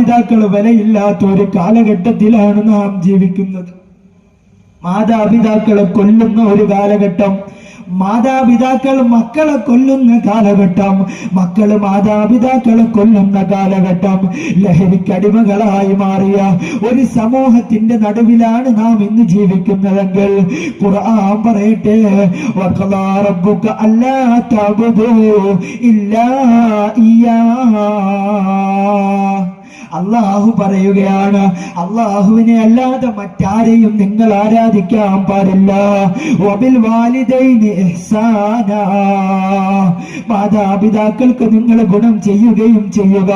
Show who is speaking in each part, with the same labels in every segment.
Speaker 1: മാതാപിതാക്കൾ വിലയില്ലാത്ത ഒരു കാലഘട്ടത്തിലാണ് നാം ജീവിക്കുന്നത്. മാതാപിതാക്കളെ കൊല്ലുന്ന ഒരു കാലഘട്ടം, മാതാപിതാക്കൾ മക്കളെ കൊല്ലുന്ന കാലഘട്ടം, മക്കള് മാതാപിതാക്കളെ കൊല്ലുന്ന കാലഘട്ടം, ലഹരിക്കടിമകളായി മാറിയ ഒരു സമൂഹത്തിന്റെ നടുവിലാണ് നാം ഇന്ന് ജീവിക്കുന്നതെങ്കിൽ ഖുർആൻ പറയട്ടെ, വഖളാ റബ്ബുക അല്ലാ തഅബുദൂ ഇല്ലാ ഇയ്യാഹ്. അള്ളാഹു പറയുകയാണ്, അള്ളാഹുവിനെ അല്ലാതെ മറ്റാരെയും നിങ്ങൾ ആരാധിക്കാൻ പാടില്ല. വബിൽ വാലിദൈനി ഇഹ്സാനാ, മാതാപിതാക്കൾക്ക് നിങ്ങൾ ഗുണം ചെയ്യുകയും ചെയ്യുക.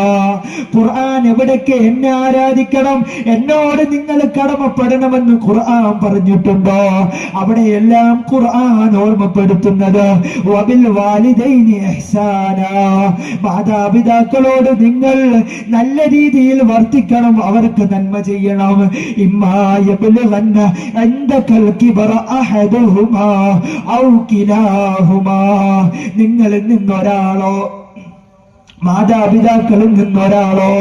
Speaker 1: ഖുർആൻ എവിടൊക്കെ എന്നെ ആരാധിക്കണം, എന്നോട് നിങ്ങൾ കടമപ്പെടണമെന്ന് ഖുർആൻ പറഞ്ഞിട്ടുണ്ടോ അവിടെയെല്ലാം ഖുർആൻ ഓർമ്മപ്പെടുത്തുന്നത് വബിൽ വാലിദൈനി ഇഹ്സാനാ, മാതാപിതാക്കളോട് നിങ്ങൾ നല്ല രീതിയിൽ വർത്തിക്കണം, അവർക്ക് നന്മ ചെയ്യണം. ഇമ്മാ യബ്ലുഗന്ന ഇൻദകൽ കിബറ അഹദുഹുമാ ഔ കിലാഹുമാ, നിങ്ങളിൽ നിന്നൊരാളോ മാതാപിതാക്കളിൽ നിന്നൊരാളോ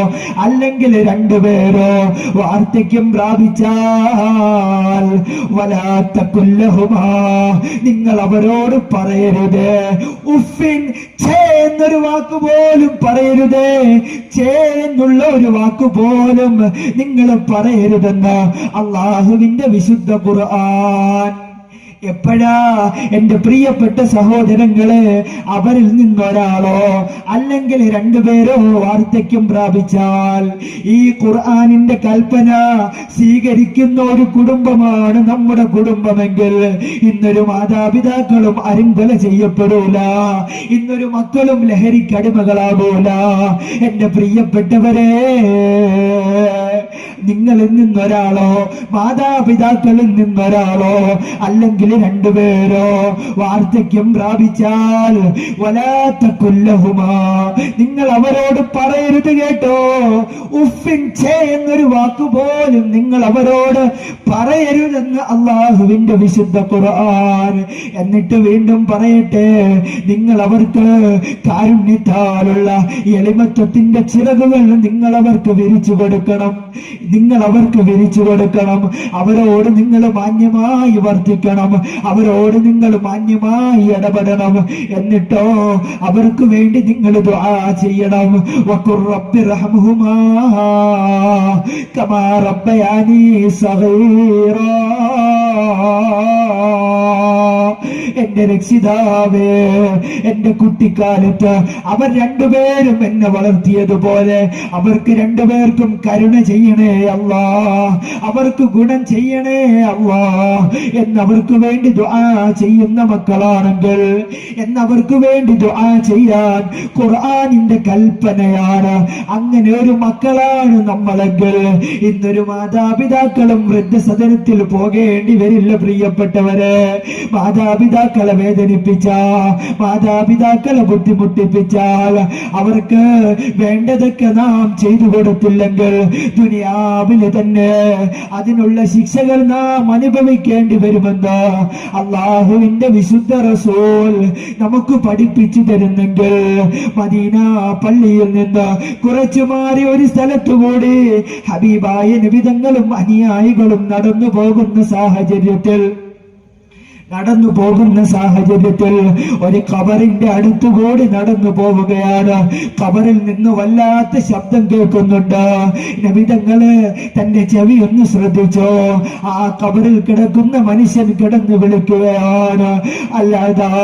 Speaker 1: അല്ലെങ്കിൽ രണ്ടുപേരോ വാർദ്ധക്യം പ്രാപിച്ചാൽ വലാ തഖുൽ ലഹുമാ, നിങ്ങൾ അവരോട് പറയരുത് ഉഫിൻ, ഛേ എന്നൊരു വാക്ക് പോലും പറയരുത്, ഛേ എന്നുള്ള ഒരു വാക്ക് പോലും നിങ്ങൾ പറയരുതെന്ന് അള്ളാഹുവിന്റെ വിശുദ്ധ ഖുർആൻ. എപ്പോഴാ എന്റെ പ്രിയപ്പെട്ട സഹോദരങ്ങളെ അവരിൽ നിന്നൊരാളോ അല്ലെങ്കിൽ രണ്ടുപേരോ വാർദ്ധക്യം പ്രാപിച്ചാൽ, ഈ ഖുർആനിന്റെ കൽപ്പന സ്വീകരിക്കുന്ന ഒരു കുടുംബമാണ് നമ്മുടെ കുടുംബമെങ്കിൽ ഇന്നൊരു മാതാപിതാക്കളും അരുങ്കൊല ചെയ്യപ്പെടൂല, ഇന്നൊരു മക്കളും ലഹരിക്കടിമകളാകൂല. എന്റെ പ്രിയപ്പെട്ടവരെ, നിങ്ങളിൽ നിന്നൊരാളോ മാതാപിതാക്കളിൽ നിന്നൊരാളോ അല്ലെങ്കിൽ രണ്ടുപേരോ വാർദ്ധക്യം പ്രാപിച്ചാൽ വലാ തഖുൽ ലഹുമാ, നിങ്ങൾ അവരോട് പറയരുത് കേട്ടോ, ഉഫിൻ, ഛേ എന്നൊരു വാക്കുപോലും നിങ്ങൾ അവരോട് പറയരുതെന്ന് അള്ളാഹുവിന്റെ വിശുദ്ധ ഖുർആൻ. എന്നിട്ട് വീണ്ടും പറയട്ടെ, നിങ്ങൾ അവർക്ക് കാരുണ്യത്താലുള്ള എളിമത്വത്തിന്റെ ചിറകുകൾ നിങ്ങൾ അവർക്ക് വിരിച്ചു കൊടുക്കണം, നിങ്ങൾ അവർക്ക് വിരിച്ചു കൊടുക്കണം. അവരോട് നിങ്ങൾ മാന്യമായി വർത്തിക്കണം, അവരോട് നിങ്ങൾ മാന്യമായി ഇടപെടണം. എന്നിട്ടോ അവർക്ക് വേണ്ടി നിങ്ങൾ ദുആ ചെയ്യണം. വഖുർ റബ്ബിർഹംഹുമാ കമാ റബ്ബയാനി സഗീറാ, എന്റെ രക്ഷിതാവേ, എന്റെ കുട്ടിക്കാലത്ത് അവർ രണ്ടുപേരും എന്നെ വളർത്തിയതുപോലെ അവർക്ക് രണ്ടുപേർക്കും കരുണ ചെയ്യണേ അല്ലാ, അവർക്ക് ഗുണം ചെയ്യണേ അല്ലാ എന്നവർക്ക് വേണ്ടി ദുആ ചെയ്യുന്ന മക്കളാണെങ്കിൽ, എന്നവർക്ക് വേണ്ടി ദുആ ചെയ്യാൻ ഖുർആനിന്റെ കൽപ്പനയാണ്. അങ്ങനെ ഒരു മക്കളാണ് നമ്മളെങ്കിൽ ഇന്നൊരു മാതാപിതാക്കളും വൃദ്ധസദനത്തിൽ പോകേണ്ടി വരില്ല. പ്രിയപ്പെട്ടവരെ, മാതാപിതാക്കളെ വേദനിപ്പിച്ച, മാതാപിതാക്കളെ ബുദ്ധിമുട്ടിപ്പിച്ചാൽ, അവർക്ക് വേണ്ടതൊക്കെ നാം ചെയ്തു കൊടുത്തില്ലെങ്കിൽ ദുനിയാവില് തന്നെ അതിനുള്ള ശിക്ഷകൾ നാം അനുഭവിക്കേണ്ടി വരുമെന്ന് അള്ളാഹുവിന്റെ വിശുദ്ധ റസൂൽ നമുക്ക് പഠിപ്പിച്ചു തരുന്നെങ്കിൽ, മദീന പള്ളിയിൽ നിന്ന് കുറച്ചു മാറി ഒരു സ്ഥലത്തുകൂടി ഹബീബായ നബിതങ്ങളും അനുയായികളും നടന്നു പോകുന്ന സാഹചര്യത്തിൽ ഒരു ഖബറിന്റെ അടുത്തുകൂടി നടന്നു പോവുകയാണ്. ഖബറിൽ നിന്ന് വല്ലാത്ത ശബ്ദം കേൾക്കുന്നുണ്ട്. നബിതങ്ങള് തന്റെ ചെവി ഒന്ന് ശ്രദ്ധിച്ചോ, ആ ഖബറിൽ കിടക്കുന്ന മനുഷ്യൻ കിടന്നു വിളിക്കുകയാണ്, അല്ലദാബ്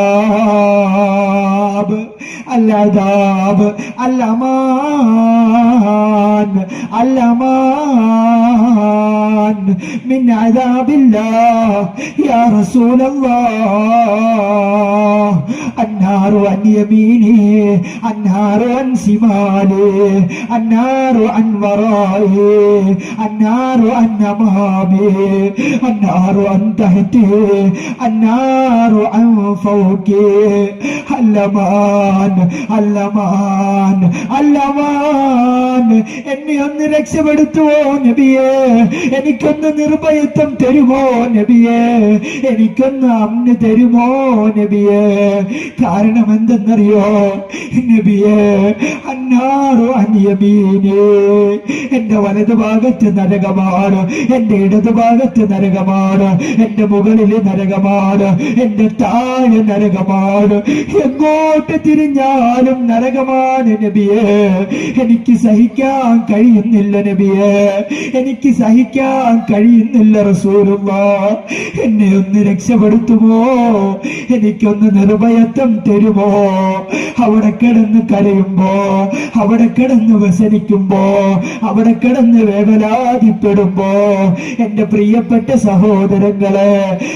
Speaker 1: അല്ലദാബ് അല്ലമാൻ അല്ലമാൻ മിൻ അദാബില്ലാഹ് യാ റസൂലല്ലാഹ്, النار عن يميني النار عن شمالي النار عن ورائي النار عن أمامي النار عن تحتي النار عن فوقي اللمان اللمان اللمان, എന്നെ ഒന്ന് രക്ഷപ്പെടുത്തുവോ നബിയേ, എനിക്കൊന്ന് എനിക്കൊന്ന് നിർഭയത്വം തരുമോ നബിയേ, എനിക്കൊന്ന് അമ്ന് തരുമോ നബിയേ? കാരണം എന്തെന്നറിയോ നബിയേ? അന്നാറു അൻ യമീനി, എന്റെ വലതുഭാഗത്ത് നരകമാണ്, എന്റെ ഇടതുഭാഗത്ത് നരകമാണ്, എന്റെ മുകളിൽ നരകമാണ്, എന്റെ താഴെ നരകമാണ്, എങ്ങോട്ട് തിരിഞ്ഞാലും നരകമാണ് നബിയേ. എനിക്ക് സഹിക്കാൻ കഴിയുന്നില്ല നബിയേ, എനിക്ക് സഹിക്കാൻ കഴിയുന്നില്ല റസൂലുള്ളാഹ്. എന്നെ ഒന്ന് രക്ഷപ്പെടുത്തുമോ? എനിക്കൊന്ന് നിർഭയത്വം തരുമോ? അവിടെ കിടന്ന് കരയുമ്പോ, അവിടെ കിടന്ന് വ്യസനിക്കുമ്പോ, അവിടെ കിടന്ന് വേവലാതിപ്പെടുമ്പോ എന്റെ പ്രിയപ്പെട്ട സഹോദരങ്ങളെ,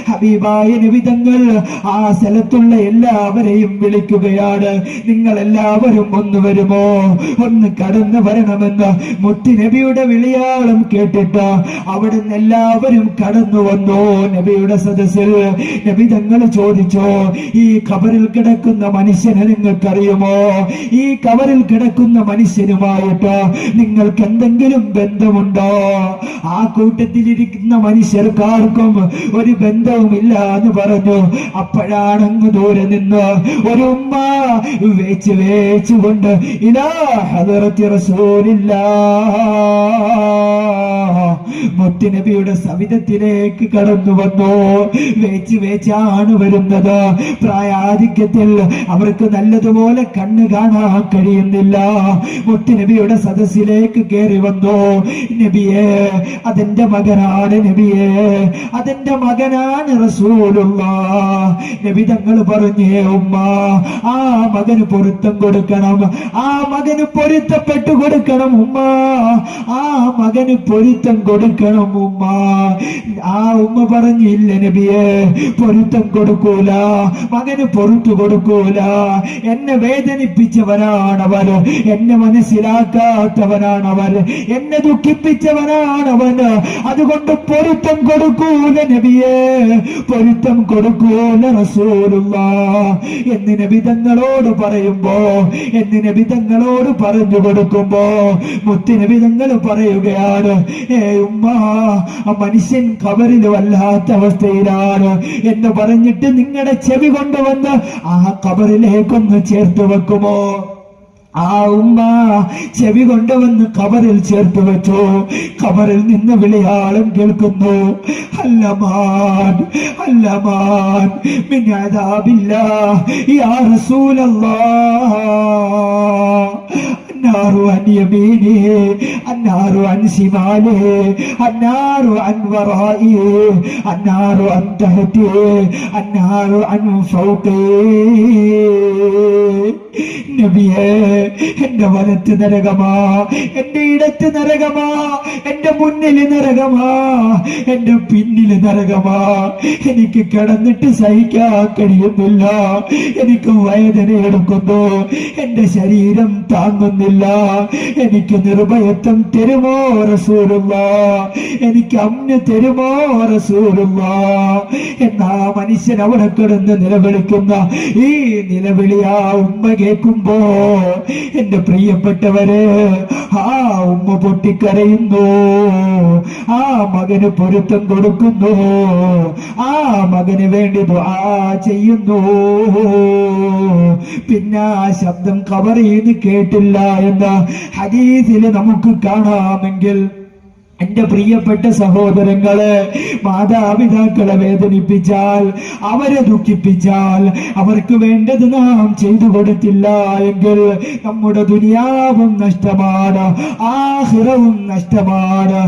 Speaker 1: ഹബീബായ നബി തങ്ങൾ ആ സ്ഥലത്തുള്ള എല്ലാവരെയും വിളിക്കുകയാണ്. നിങ്ങൾ എല്ലാവരും ഒന്ന് വരുമോ, ഒന്ന് കടന്നു വരണമെന്ന് മുത്തി നബിയുടെ വിളിയാളം കേട്ടിട്ട് അവിടുന്ന് എല്ലാവരും കടന്നു വന്നു നബിയുടെ സദസ്സിൽ. നബി തങ്ങൾ ചോദിച്ചോ, ഈ ഖബറിൽ കിടക്കുന്ന മനുഷ്യനെ നിങ്ങൾക്കറിയുമോ? ഈ ഖബറിൽ കിടക്കുന്ന മനുഷ്യനുമായിട്ട് നിങ്ങൾക്ക് എന്തെങ്കിലും ബന്ധമുണ്ടോ? ആ കൂട്ടത്തിലിരിക്കുന്ന മനുഷ്യർക്കാർക്കും ഒരു ബന്ധവുമില്ല എന്ന് പറഞ്ഞു. അപ്പോഴാണങ്ങ് ദൂരെ നിന്ന് ഒരു ഉമ്മ വേച്ചുകൊണ്ട് ഇലാ ഹദറത്തി റസൂലില്ലാഹ്, മുത്തുനബിയുടെ സവിധത്തിലേക്ക് കടന്നു വന്നു. വേച്ചാണ് വരുന്നത്. പ്രായാധിക്യത്തിൽ അവർക്ക് നല്ലതുപോലെ കണ്ണ് കാണാൻ കഴിയുന്നില്ല. മുത്തുനബിയുടെ സദസ്സിലേക്ക് കയറി വന്നു. നബിയെ, അതെന്റെ മകനാണ് നബിയെ, അതെന്റെ മകനാണ് റസൂലുള്ളാഹ്. നബി തങ്ങൾ പറഞ്ഞേ, ഉമ്മ ആ മകന് പൊരുത്തം കൊടുക്കണം, ആ മകന് പൊരുത്തപ്പെട്ടു കൊടുക്കണം ഉമ്മ, ആ മകന് പൊരുത്തം കൊടുക്കണം ഉമ്മ. ആ ഉമ്മ പറഞ്ഞില്ല നബിയെ, പൊരുത്തം കൊടുക്കൂല, മകന് പൊറുത്തു കൊടുക്കൂല. എന്നെ വേദനിപ്പിച്ചവനാണവർ, എന്നെ മനസ്സിലാക്കാത്തവനാണവർ, എന്നെ ദുഃഖിപ്പിച്ചവനാണവന്, അതുകൊണ്ട് പൊരുത്തം കൊടുക്കൂല നബിയെ, പൊരുത്തം കൊടുക്കൂല റസൂലുള്ളാഹ് എന്ന് നബി തങ്ങളോട് പറയുമ്പോ, എന്ന് നബി തങ്ങളോട് പറഞ്ഞു കൊടുക്കുമ്പോ മുത്ത് നബി തങ്ങൾ പറയുകയാണ്, ഉമ്മ, മനുഷ്യൻ ഖബറിൽ വല്ലാത്ത അവസ്ഥയിലാണ് എന്ന് പറഞ്ഞിട്ട് നിങ്ങളുടെ ചെവി കൊണ്ടുവന്ന് ആ ഖബറിലേക്കൊന്ന് ചേർത്ത് വെക്കുമോ? ആ ഉമ്മ ചെവി കൊണ്ടുവന്ന് ഖബറിൽ ചേർത്ത് വെച്ചു. ഖബറിൽ നിന്ന് വിളിയാളം കേൾക്കുന്നു, അല്ലമാൻ അല്ലമാൻ മിൻ അദാബില്ലാഹ് യാ റസൂലല്ലാഹ്, النار عن يمينه، النار عن شماله، النار عن ورائه، النار عن تحته، النار عن فوقه. നബിയേ, എന്റെ വലത്ത് നരകമാ, എന്റെ ഇടത്ത് നരകമാ, എന്റെ മുന്നിൽ നരകമാ, എന്റെ പിന്നിൽ നരകമാ. എനിക്ക് കിടന്നിട്ട് സഹിക്കാൻ കഴിയുന്നില്ല, എനിക്ക് വേദന എടുക്കുന്നു, എന്റെ ശരീരം താങ്ങുന്നില്ല. എനിക്ക് നിർഭയത്വം തരുമോ റസൂലുള്ളാഹ്, എനിക്ക് അമ്ന് തരുമോ റസൂലുള്ളാഹ് എന്നാ മനുഷ്യൻ അവിടെ കിടന്ന് നിലവിളിക്കുന്ന ഈ നിലവിളി ആ ഉമ്മ കേൾക്കുമ്പോ, എന്റെ പ്രിയപ്പെട്ടവരെ, ആ ഉമ്മ പൊട്ടിക്കരയുന്നു, ആ മകന് പൊരുത്തം കൊടുക്കുന്നു, ആ മകന് വേണ്ടി ദുആ ചെയ്യുന്നു. പിന്നെ ആ ശബ്ദം ഖബറിന്ന് കേട്ടില്ല എന്ന ഹദീസിൽ നമുക്ക് കാണാമെങ്കിൽ, എന്റെ പ്രിയപ്പെട്ട സഹോദരങ്ങളെ, മാതാപിതാക്കളെ വേദനിപ്പിച്ചാൽ, അവരെ ദുഃഖിപ്പിച്ചാൽ, അവർക്ക് വേണ്ടത് നാം ചെയ്തു കൊടുത്തില്ല എങ്കിൽ നമ്മുടെ ദുനിയാവും നഷ്ടമാണ്, ആഖിറവും നഷ്ടമാണ്.